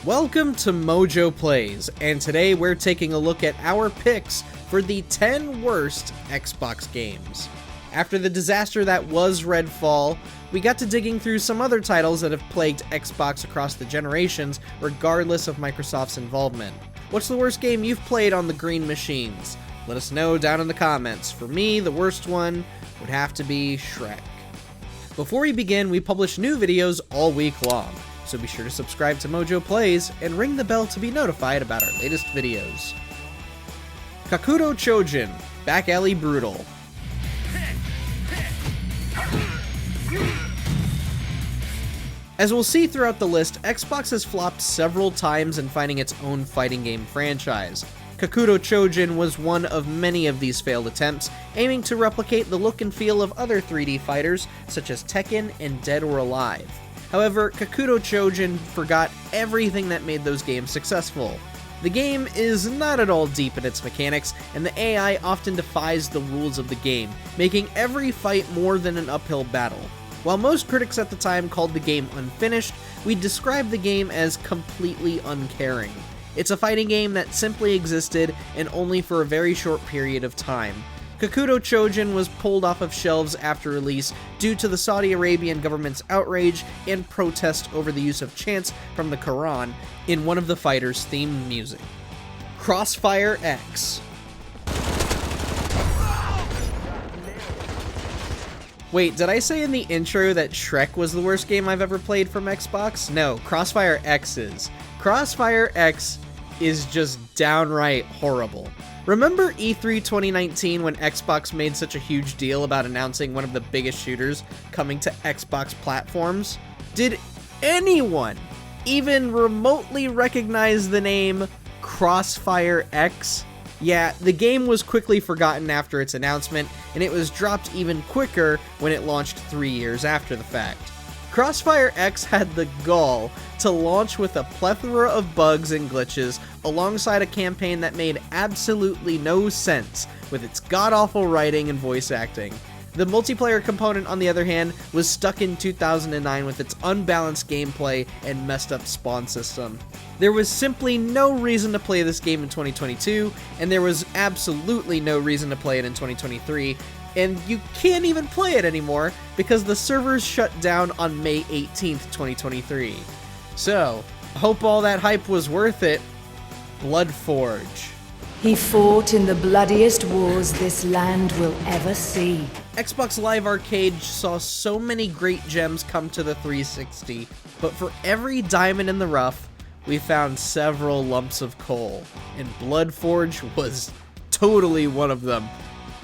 Welcome to MojoPlays, and today we're taking a look at our picks for the 10 worst Xbox games. After the disaster that was Redfall, we got to digging through some other titles that have plagued Xbox across the generations, regardless of Microsoft's involvement. What's the worst game you've played on the green machines? Let us know down in the comments. For me, the worst one would have to be Shrek. Before we begin, we publish new videos all week long, so be sure to subscribe to MojoPlays and ring the bell to be notified about our latest videos. Kakuto Chojin, Back Alley Brutal. As we'll see throughout the list, Xbox has flopped several times in finding its own fighting game franchise. Kakuto Chojin was one of many of these failed attempts, aiming to replicate the look and feel of other 3D fighters such as Tekken and Dead or Alive. However, Kakuto Chojin forgot everything that made those games successful. The game is not at all deep in its mechanics, and the AI often defies the rules of the game, making every fight more than an uphill battle. While most critics at the time called the game unfinished, we describe the game as completely uncaring. It's a fighting game that simply existed, and only for a very short period of time. Kakuto Chojin was pulled off of shelves after release due to the Saudi Arabian government's outrage and protest over the use of chants from the Quran in one of the fighters' theme music. CrossfireX. Wait, did I say in the intro that Shrek was the worst game I've ever played from Xbox? No, CrossfireX is. CrossfireX is just downright horrible. Remember E3 2019 when Xbox made such a huge deal about announcing one of the biggest shooters coming to Xbox platforms? Did anyone even remotely recognize the name CrossfireX? Yeah, the game was quickly forgotten after its announcement, and it was dropped even quicker when it launched 3 years after the fact. CrossfireX had the gall to launch with a plethora of bugs and glitches alongside a campaign that made absolutely no sense with its god-awful writing and voice acting. The multiplayer component, on the other hand, was stuck in 2009 with its unbalanced gameplay and messed up spawn system. There was simply no reason to play this game in 2022, and there was absolutely no reason to play it in 2023, and you can't even play it anymore because the servers shut down on May 18th, 2023. So, I hope all that hype was worth it. Bloodforge. He fought in the bloodiest wars this land will ever see. Xbox Live Arcade saw so many great gems come to the 360, but for every diamond in the rough, we found several lumps of coal, and Bloodforge was totally one of them.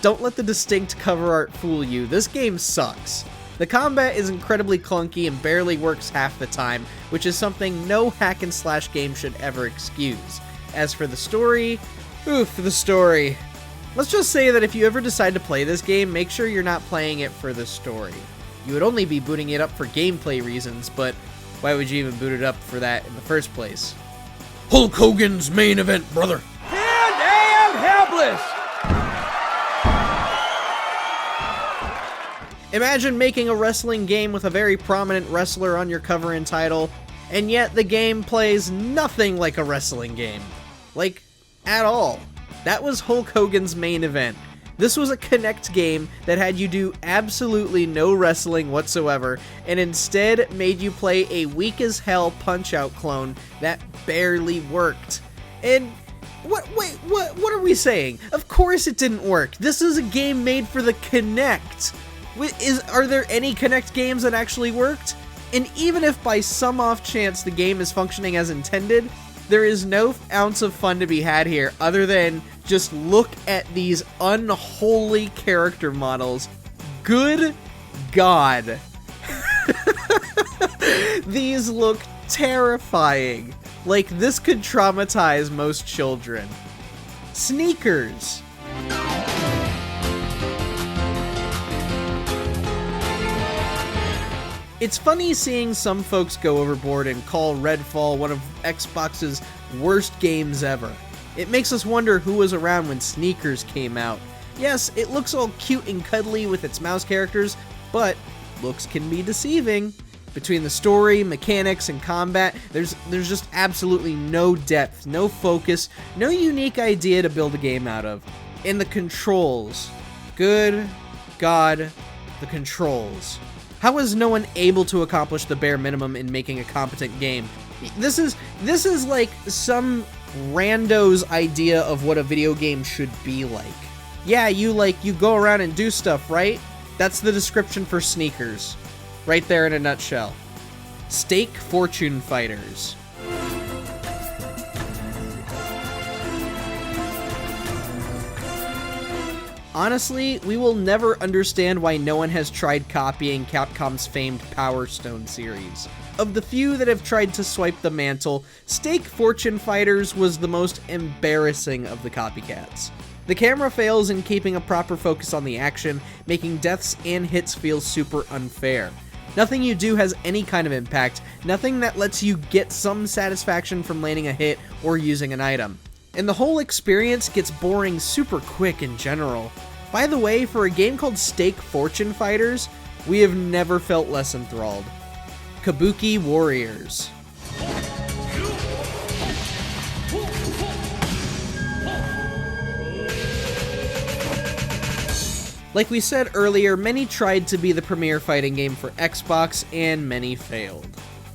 Don't let the distinct cover art fool you, this game sucks. The combat is incredibly clunky and barely works half the time, which is something no hack and slash game should ever excuse. As for the story, the story. Let's just say that if you ever decide to play this game, make sure you're not playing it for the story. You would only be booting it up for gameplay reasons, but why would you even boot it up for that in the first place? Hulk Hogan's main event, brother. And I am helpless! Imagine making a wrestling game with a very prominent wrestler on your cover and title, and yet the game plays nothing like a wrestling game. Like, at all. That was Hulk Hogan's main event. This was a Kinect game that had you do absolutely no wrestling whatsoever, and instead made you play a weak-as-hell Punch-Out clone that barely worked. And what are we saying? Of course it didn't work. This is a game made for the Kinect. Are there any Kinect games that actually worked? And even if by some off chance the game is functioning as intended, there is no ounce of fun to be had here other than just look at these unholy character models. Good God. These look terrifying. Like this could traumatize most children. Sneakers. It's funny seeing some folks go overboard and call Redfall one of Xbox's worst games ever. It makes us wonder who was around when Sneakers came out. Yes, it looks all cute and cuddly with its mouse characters, but looks can be deceiving. Between the story, mechanics, and combat, there's just absolutely no depth, no focus, no unique idea to build a game out of. And the controls. Good God, the controls. How is no one able to accomplish the bare minimum in making a competent game? This is like some rando's idea of what a video game should be like. Yeah, you go around and do stuff, right? That's the description for Sneakers. Right there in a nutshell. Stake Fortune Fighters. Honestly, we will never understand why no one has tried copying Capcom's famed Power Stone series. Of the few that have tried to swipe the mantle, Stake Fortune Fighters was the most embarrassing of the copycats. The camera fails in keeping a proper focus on the action, making deaths and hits feel super unfair. Nothing you do has any kind of impact, nothing that lets you get some satisfaction from landing a hit or using an item. And the whole experience gets boring super quick in general. By the way, for a game called Stake Fortune Fighters, we have never felt less enthralled. Kabuki Warriors. Like we said earlier, many tried to be the premier fighting game for Xbox, and many failed.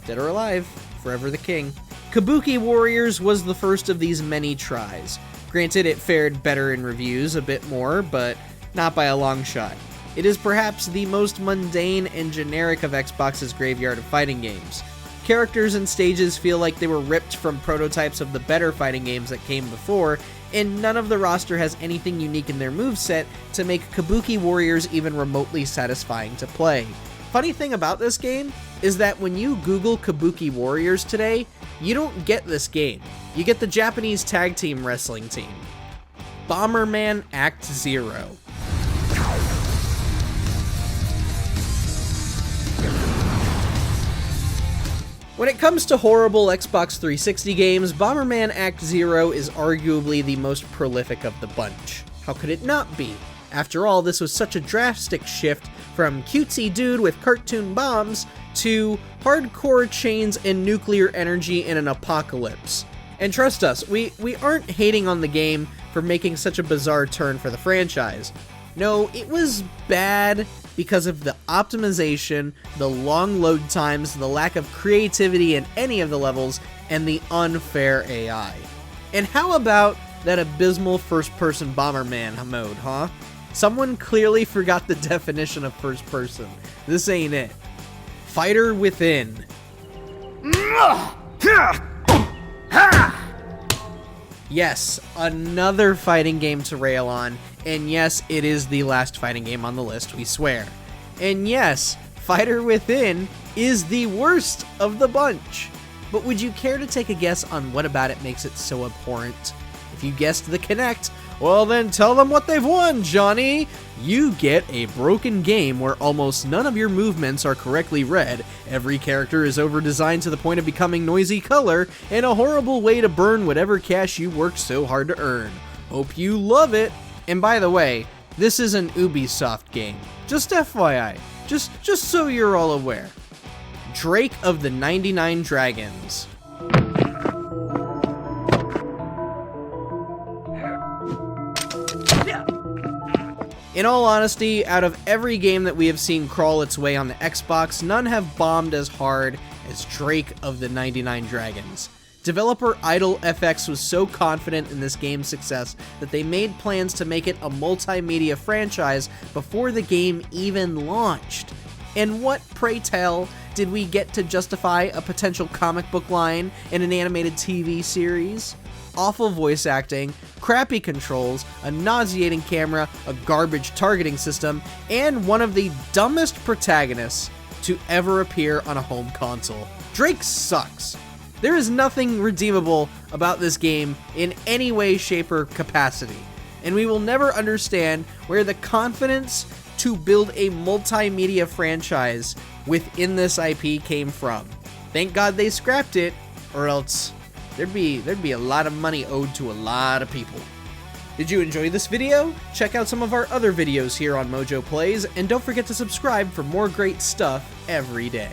Dead or alive, forever the king. Kabuki Warriors was the first of these many tries. Granted, it fared better in reviews a bit more, but not by a long shot. It is perhaps the most mundane and generic of Xbox's graveyard of fighting games. Characters and stages feel like they were ripped from prototypes of the better fighting games that came before, and none of the roster has anything unique in their moveset to make Kabuki Warriors even remotely satisfying to play. Funny thing about this game is that when you Google Kabuki Warriors today, you don't get this game. You get the Japanese tag team wrestling team. Bomberman Act 0. When it comes to horrible Xbox 360 games, Bomberman Act 0 is arguably the most prolific of the bunch. How could it not be? After all, this was such a drastic shift from cutesy dude with cartoon bombs to hardcore chains and nuclear energy in an apocalypse. And trust us, we aren't hating on the game for making such a bizarre turn for the franchise. No, it was bad because of the optimization, the long load times, the lack of creativity in any of the levels, and the unfair AI. And how about that abysmal first-person Bomberman mode, huh? Someone clearly forgot the definition of first person. This ain't it. Fighter Within. Yes, another fighting game to rail on, and yes, it is the last fighting game on the list, we swear. And yes, Fighter Within is the worst of the bunch. But would you care to take a guess on what about it makes it so abhorrent? If you guessed the Kinect, well then tell them what they've won, Johnny! You get a broken game where almost none of your movements are correctly read, every character is over-designed to the point of becoming noisy color, and a horrible way to burn whatever cash you worked so hard to earn. Hope you love it! And by the way, this is an Ubisoft game. Just FYI. Just so you're all aware. Drake of the 99 Dragons. In all honesty, out of every game that we have seen crawl its way on the Xbox, none have bombed as hard as Drake of the 99 Dragons. Developer Idle FX was so confident in this game's success that they made plans to make it a multimedia franchise before the game even launched. And what, pray tell, did we get to justify a potential comic book line in an animated TV series? Awful voice acting, crappy controls, a nauseating camera, a garbage targeting system, and one of the dumbest protagonists to ever appear on a home console. Drake sucks. There is nothing redeemable about this game in any way, shape, or capacity, and we will never understand where the confidence to build a multimedia franchise within this IP came from. Thank God they scrapped it, or else there'd be a lot of money owed to a lot of people. Did you enjoy this video? Check out some of our other videos here on MojoPlays, and don't forget to subscribe for more great stuff every day.